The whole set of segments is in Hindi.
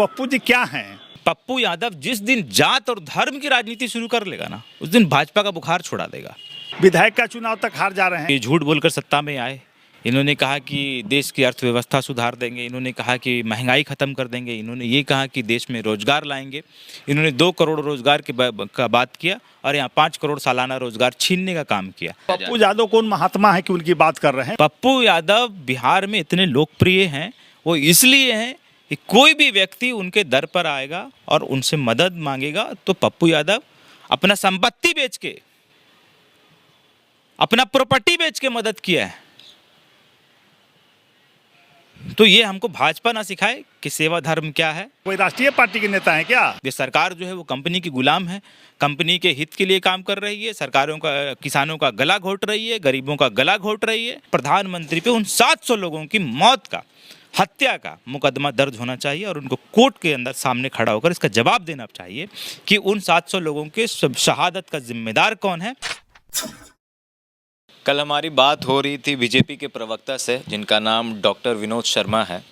पप्पू जी क्या हैं? पप्पू यादव जिस दिन जात और धर्म की राजनीति शुरू कर लेगा ना, उस दिन भाजपा का बुखार छुड़ा देगा। विधायक का चुनाव तक हार जा रहे हैं। ये झूठ बोलकर सत्ता में आए। इन्होंने कहा कि देश की अर्थव्यवस्था सुधार देंगे, इन्होंने कहा कि महंगाई खत्म कर देंगे, इन्होंने ये कहा कि देश में रोजगार लाएंगे, इन्होंने 2 करोड़ रोजगार का बात किया और यहाँ 5 करोड़ सालाना रोजगार छीनने का काम किया। पप्पू यादव कौन महात्मा है कि उनकी बात कर रहे हैं? पप्पू यादव बिहार में इतने लोकप्रिय हैं, वो इसलिए हैं कि कोई भी व्यक्ति उनके दर पर आएगा और उनसे मदद मांगेगा तो पप्पू यादव अपना संपत्ति बेच के, अपना प्रॉपर्टी बेच के मदद किया है। तो ये हमको भाजपा ना सिखाए कि सेवा धर्म क्या है। कोई राष्ट्रीय पार्टी के नेता हैं क्या? ये सरकार जो है वो कंपनी की गुलाम है, कंपनी के हित के लिए काम कर रही है, सरकारों का, किसानों का गला घोट रही है, गरीबों का गला घोट रही है। प्रधानमंत्री पे उन 700 लोगों की मौत का, हत्या का मुकदमा दर्ज होना चाहिए और उनको कोर्ट के अंदर सामने खड़ा होकर इसका जवाब देना चाहिए कि उन 700 लोगों के शहादत का जिम्मेदार कौन है। कल हमारी बात हो रही थी बीजेपी के प्रवक्ता से जिनका नाम डॉक्टर विनोद शर्मा है।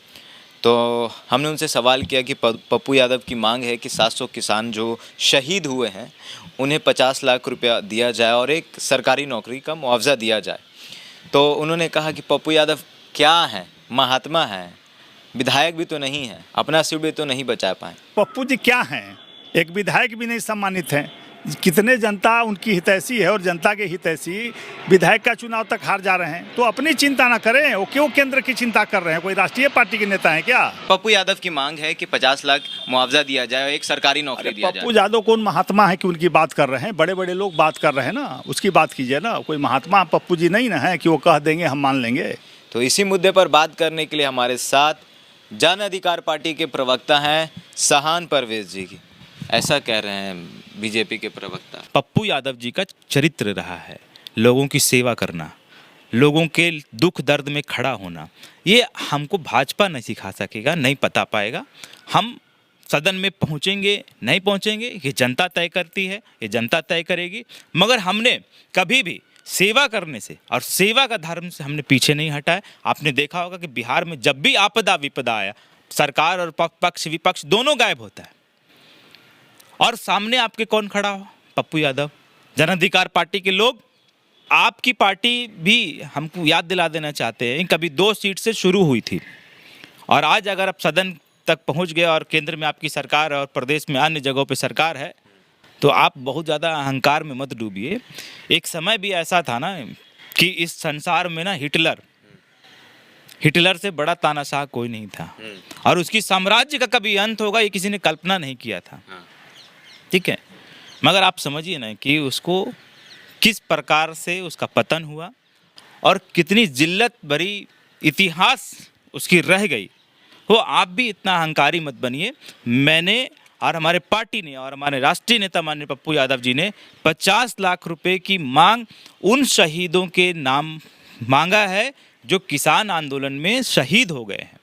तो हमने उनसे सवाल किया कि पप्पू यादव की मांग है कि 700 किसान जो शहीद हुए हैं उन्हें 50 लाख रुपया दिया जाए और एक सरकारी नौकरी का मुआवजा दिया जाए। तो उन्होंने कहा कि पप्पू यादव क्या हैं, महात्मा हैं, विधायक भी तो नहीं हैं, अपना सीट भी तो नहीं बचा पाए। पप्पू जी क्या हैं? एक विधायक भी नहीं सम्मानित हैं। कितने जनता उनकी हितैषी है और जनता के हितैषी विधायक का चुनाव तक हार जा रहे हैं। तो अपनी चिंता ना करें, वो क्यों केंद्र की चिंता कर रहे हैं? कोई राष्ट्रीय पार्टी के नेता हैं क्या? पप्पू यादव की मांग है कि 50 लाख मुआवजा दिया जाए और एक सरकारी नौकरी दिया जाए। पप्पू यादव कौन महात्मा है कि उनकी बात कर रहे हैं? बड़े बड़े लोग बात कर रहे हैं ना, उसकी बात कीजिए ना। कोई महात्मा पप्पू जी नहीं ना है कि वो कह देंगे हम मान लेंगे। तो इसी मुद्दे पर बात करने के लिए हमारे साथ जन अधिकार पार्टी के प्रवक्ता हैं सहान परवेज जी की। ऐसा कह रहे हैं बीजेपी के प्रवक्ता। पप्पू यादव जी का चरित्र रहा है लोगों की सेवा करना, लोगों के दुख दर्द में खड़ा होना। ये हमको भाजपा नहीं सिखा सकेगा, नहीं पता पाएगा। हम सदन में पहुंचेंगे नहीं पहुंचेंगे ये जनता तय करती है, ये जनता तय करेगी। मगर हमने कभी भी सेवा करने से और सेवा का धर्म से हमने पीछे नहीं हटा है। आपने देखा होगा कि बिहार में जब भी आपदा विपदा आया, सरकार और पक्ष विपक्ष दोनों गायब होता है और सामने आपके कौन खड़ा हो? पप्पू यादव। जन अधिकार पार्टी के लोग, आपकी पार्टी भी हमको याद दिला देना चाहते हैं, कभी 2 सीट से शुरू हुई थी और आज अगर आप सदन तक पहुंच गए और केंद्र में आपकी सरकार और प्रदेश में अन्य जगहों पे सरकार है, तो आप बहुत ज़्यादा अहंकार में मत डूबिए। एक समय भी ऐसा था ना कि इस संसार में ना हिटलर से बड़ा तानाशाह कोई नहीं था और उसकी साम्राज्य का कभी अंत होगा ये किसी ने कल्पना नहीं किया था। ठीक है, मगर आप समझिए ना कि उसको किस प्रकार से उसका पतन हुआ और कितनी जिल्लत भरी इतिहास उसकी रह गई। वो आप भी इतना अहंकारी मत बनिए। मैंने और हमारे पार्टी ने और हमारे राष्ट्रीय नेता माननीय पप्पू यादव जी ने 50 लाख रुपए की मांग उन शहीदों के नाम मांगा है जो किसान आंदोलन में शहीद हो गए हैं।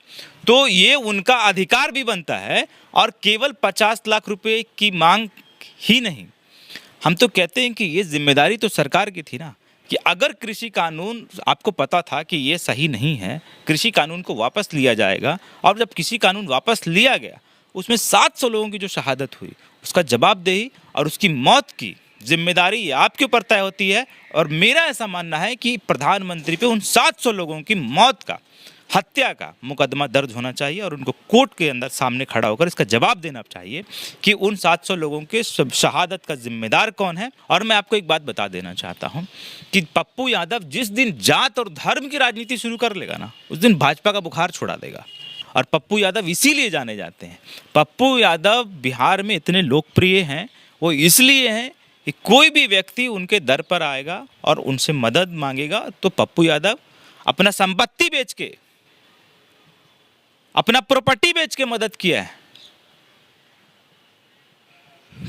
तो ये उनका अधिकार भी बनता है और केवल 50 लाख रुपए की मांग ही नहीं, हम तो कहते हैं कि ये जिम्मेदारी तो सरकार की थी ना कि अगर कृषि कानून, आपको पता था कि ये सही नहीं है, कृषि कानून को वापस लिया जाएगा और जब कृषि कानून वापस लिया गया उसमें 700 लोगों की जो शहादत हुई उसका जवाबदेही और उसकी मौत की जिम्मेदारी आपके ऊपर तय होती है। और मेरा ऐसा मानना है कि प्रधानमंत्री पे उन 700 लोगों की मौत का, हत्या का मुकदमा दर्ज होना चाहिए और उनको कोर्ट के अंदर सामने खड़ा होकर इसका जवाब देना चाहिए कि उन 700 लोगों के शहादत का जिम्मेदार कौन है। और मैं आपको एक बात बता देना चाहता हूं कि पप्पू यादव जिस दिन जात और धर्म की राजनीति शुरू कर लेगा ना, उस दिन भाजपा का बुखार छुड़ा देगा। और पप्पू यादव इसीलिए जाने जाते हैं। पप्पू यादव बिहार में इतने लोकप्रिय हैं, वो इसलिए हैं कि कोई भी व्यक्ति उनके दर पर आएगा और उनसे मदद मांगेगा तो पप्पू यादव अपना संपत्ति बेच के, अपना प्रॉपर्टी बेच के मदद किया है।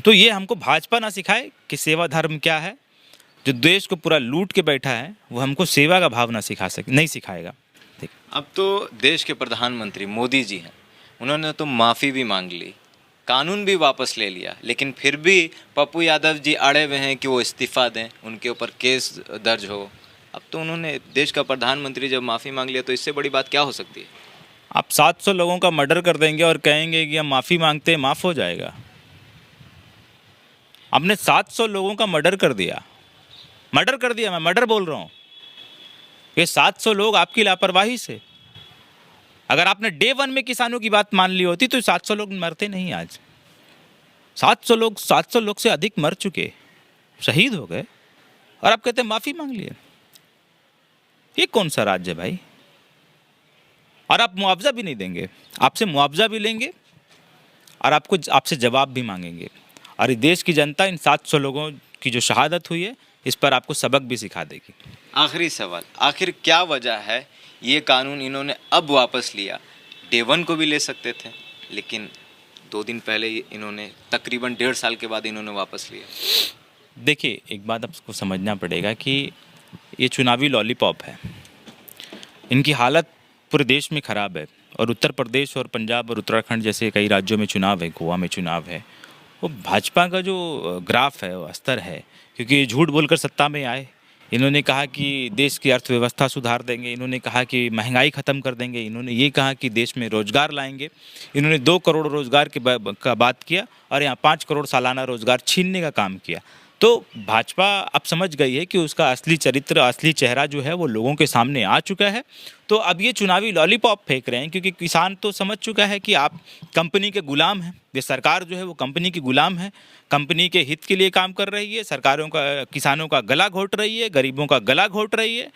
तो ये हमको भाजपा ना सिखाए कि सेवा धर्म क्या है। जो देश को पूरा लूट के बैठा है वो हमको सेवा का भाव ना नहीं सिखाएगा। अब तो देश के प्रधानमंत्री मोदी जी हैं, उन्होंने तो माफ़ी भी मांग ली, कानून भी वापस ले लिया, लेकिन फिर भी पप्पू यादव जी अड़े हुए हैं कि वो इस्तीफ़ा दें, उनके ऊपर केस दर्ज हो। अब तो उन्होंने, देश का प्रधानमंत्री जब माफ़ी मांग लिया तो इससे बड़ी बात क्या हो सकती है? आप 700 लोगों का मर्डर कर देंगे और कहेंगे कि हम माफ़ी मांगते हैं, माफ़ हो जाएगा? आपने 700 लोगों का मर्डर कर दिया, मैं मर्डर बोल रहा हूँ। ये 700 लोग आपकी लापरवाही से, अगर आपने डे 1 में किसानों की बात मान ली होती तो 700 लोग मरते नहीं आज। 700 लोग से अधिक मर चुके, शहीद हो गए, और आप कहते हैं माफ़ी मांग लिए। ये कौन सा राज्य है भाई? और आप मुआवजा भी नहीं देंगे, आपसे मुआवजा भी लेंगे और आपसे जवाब भी मांगेंगे। और इस देश की जनता इन 700 लोगों की जो शहादत हुई है, इस पर आपको सबक भी सिखा देगी। आखिरी सवाल, आखिर क्या वजह है ये कानून इन्होंने अब वापस लिया? डे 1 को भी ले सकते थे, लेकिन 2 दिन पहले इन्होंने तकरीबन 1.5 साल के बाद इन्होंने वापस लिया। देखिए, एक बात आपको समझना पड़ेगा कि ये चुनावी लॉलीपॉप है, इनकी हालत पूरे देश में ख़राब है। और उत्तर प्रदेश और पंजाब और उत्तराखंड जैसे कई राज्यों में चुनाव है, गोवा में चुनाव है, वो भाजपा का जो ग्राफ है, वो स्तर है, क्योंकि झूठ बोलकर सत्ता में आए। इन्होंने कहा कि देश की अर्थव्यवस्था सुधार देंगे, इन्होंने कहा कि महंगाई ख़त्म कर देंगे, इन्होंने ये कहा कि देश में रोज़गार लाएंगे, इन्होंने 2 करोड़ रोज़गार का बात किया और यहाँ 5 करोड़ सालाना रोज़गार छीनने का काम किया। तो भाजपा अब समझ गई है कि उसका असली चरित्र, असली चेहरा जो है वो लोगों के सामने आ चुका है। तो अब ये चुनावी लॉलीपॉप फेंक रहे हैं, क्योंकि किसान तो समझ चुका है कि आप कंपनी के गुलाम हैं। ये सरकार जो है वो कंपनी की गुलाम है, कंपनी के हित के लिए काम कर रही है, किसानों का गला घोट रही है, गरीबों का गला घोट रही है।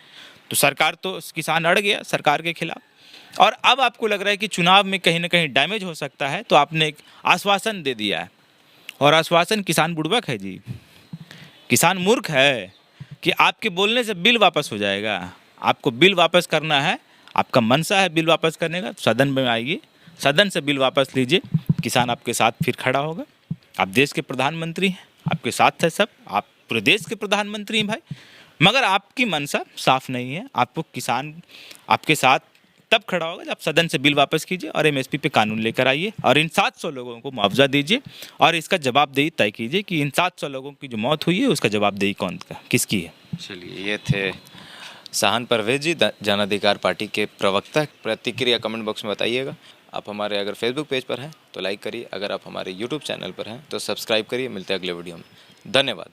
तो सरकार तो किसान अड़ गया सरकार के खिलाफ। और अब आपको लग रहा है कि चुनाव में कहीं ना कहीं डैमेज हो सकता है, तो आपने एक आश्वासन दे दिया है। और आश्वासन, किसान बुड़बक है जी, किसान मूर्ख है कि आपके बोलने से बिल वापस हो जाएगा। आपको बिल वापस करना है, आपका मनसा है बिल वापस करने का, सदन में आइए, सदन से बिल वापस लीजिए, किसान आपके साथ फिर खड़ा होगा। आप देश के प्रधानमंत्री हैं, आपके साथ है सब, आप पूरे देश के प्रधानमंत्री हैं भाई, मगर आपकी मनसा साफ नहीं है। आपको किसान आपके साथ तब खड़ा होगा जब सदन से बिल वापस कीजिए और एमएसपी पे कानून लेकर आइए और इन 700 लोगों को मुआवजा दीजिए और इसका जवाबदेही तय कीजिए कि इन 700 लोगों की जो मौत हुई है उसका जवाबदेही किसकी है। चलिए, ये थे शाहान परवेज जी, जन अधिकार पार्टी के प्रवक्ता। प्रतिक्रिया कमेंट बॉक्स में बताइएगा। आप हमारे अगर फेसबुक पेज पर हैं तो लाइक करिए, अगर आप हमारे यूट्यूब चैनल पर हैं तो सब्सक्राइब करिए। मिलते हैं अगले वीडियो में। धन्यवाद।